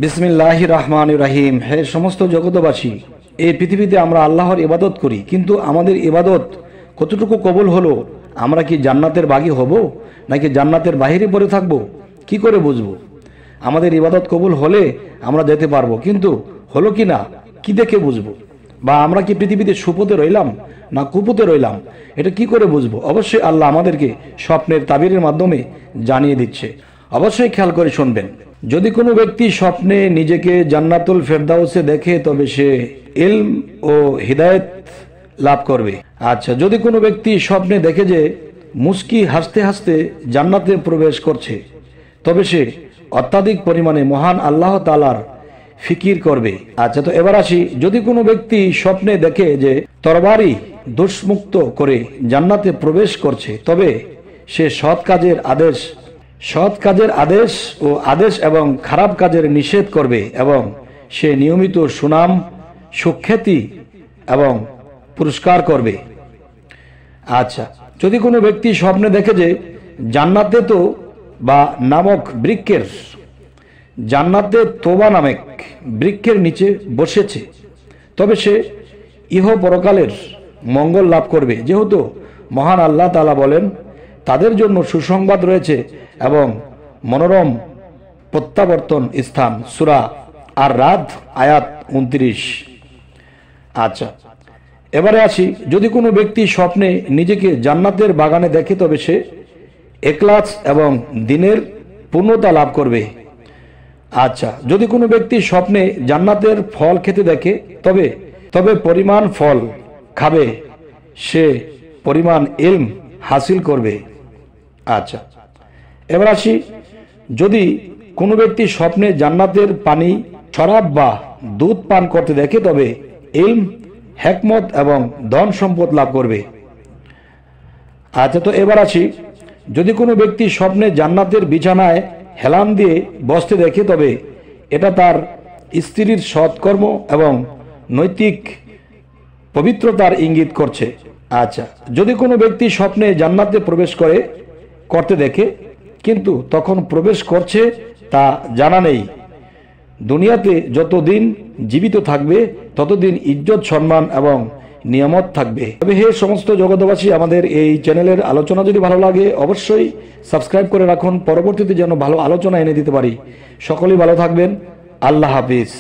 বিসমিল্লাহির রহমানির রহিম। হে সমস্ত জগতবাসী, এই পৃথিবীতে আমরা আল্লাহর ইবাদত করি, কিন্তু আমাদের ইবাদত কতটুকু কবুল হলো? আমরা কি জান্নাতের বাগী হব নাকি জান্নাতের বাহিরে পড়ে থাকবো? কি করে বুঝবো? আমাদের ইবাদত কবুল হলে আমরা যেতে পারবো, কিন্তু হলো কি না কি দেখে বুঝবো? বা আমরা কি পৃথিবীতে সুপথে রইলাম না কুপথে রইলাম, এটা কি করে বুঝবো? অবশ্যই আল্লাহ আমাদেরকে স্বপ্নের তাবিরের মাধ্যমে জানিয়ে দিচ্ছে। অবশ্যই খেয়াল করে শুনবেন। যদি কোনো ব্যক্তি স্বপ্নে নিজেকে জান্নাতুল ফেরদাউসে দেখে, তবে সে ইলম ও হিদায়েত লাভ করবে। আচ্ছা, যদি কোনো ব্যক্তি স্বপ্নে দেখে যে মুস্কি হাসতে হাসতে জান্নাতে প্রবেশ করছে, তবে সে অত্যাধিক পরিমাণে মহান আল্লাহ তাআলার ফিকির করবে। আচ্ছা, তো এবার আসি, যদি কোনো ব্যক্তি স্বপ্নে দেখে যে তরবারি দোষমুক্ত করে জান্নাতে প্রবেশ করছে, তবে সে সৎ কাজের আদেশ ও আদেশ এবং খারাপ কাজের নিষেধ করবে, এবং সে নিয়মিত সুনাম সুখ্যাতি এবং পুরস্কার করবে। আচ্ছা, যদি কোনো ব্যক্তি স্বপ্নে দেখে যে জান্নাতে তোবা নামক বৃক্ষের নিচে বসেছে, তবে সে ইহ পরকালের মঙ্গল লাভ করবে, যেহেতু মহান আল্লাহ তাআলা বলেন তাদের জন্য সুসংবাদ রয়েছে এবং মনোরম প্রত্যাবর্তন স্থান। সূরা আর রাদ আয়াত 29। আচ্ছা, এবারে আসি, যদি কোনো ব্যক্তি স্বপ্নে নিজেকে জান্নাতের বাগানে দেখে, তবে সে ইখলাস এবং দ্বীনের পূর্ণতা লাভ করবে। আচ্ছা, যদি কোনো ব্যক্তি স্বপ্নে জান্নাতের ফল খেতে দেখে, তবে পরিমাণ ফল খাবে, সে পরিমাণ ইলম হাসিল করবে। আচ্ছা, এবার আসি, যদি কোনো ব্যক্তি স্বপ্নে জান্নাতের পানি, শরাব বা দুধ পান করতে দেখে, তবে ইলম, হিকমত এবং ধন সম্পদ লাভ করবে। আচ্ছা, তো এবার আসি, যদি কোনো ব্যক্তি স্বপ্নে জান্নাতের বিছানায় হেলান দিয়ে বসতে দেখে, তবে এটা তার স্ত্রীর সৎকর্ম এবং নৈতিক পবিত্রতার ইঙ্গিত করছে। আচ্ছা, যদি কোনো ব্যক্তি স্বপ্নে জান্নাতে প্রবেশ করতে দেখে, কিন্তু তখন প্রবেশ করছে তা জানা নেই, দুনিয়াতে যতদিন জীবিত থাকবে ততদিন ইজ্জত, সম্মান এবং নিয়ামত থাকবে। তবে হে সমস্ত জগতবাসী, আমাদের এই চ্যানেলের আলোচনা যদি ভালো লাগে অবশ্যই সাবস্ক্রাইব করে রাখুন, পরবর্তীতে যেন ভালো আলোচনা এনে দিতে পারি। সকলেই ভালো থাকবেন। আল্লাহ হাফিজ।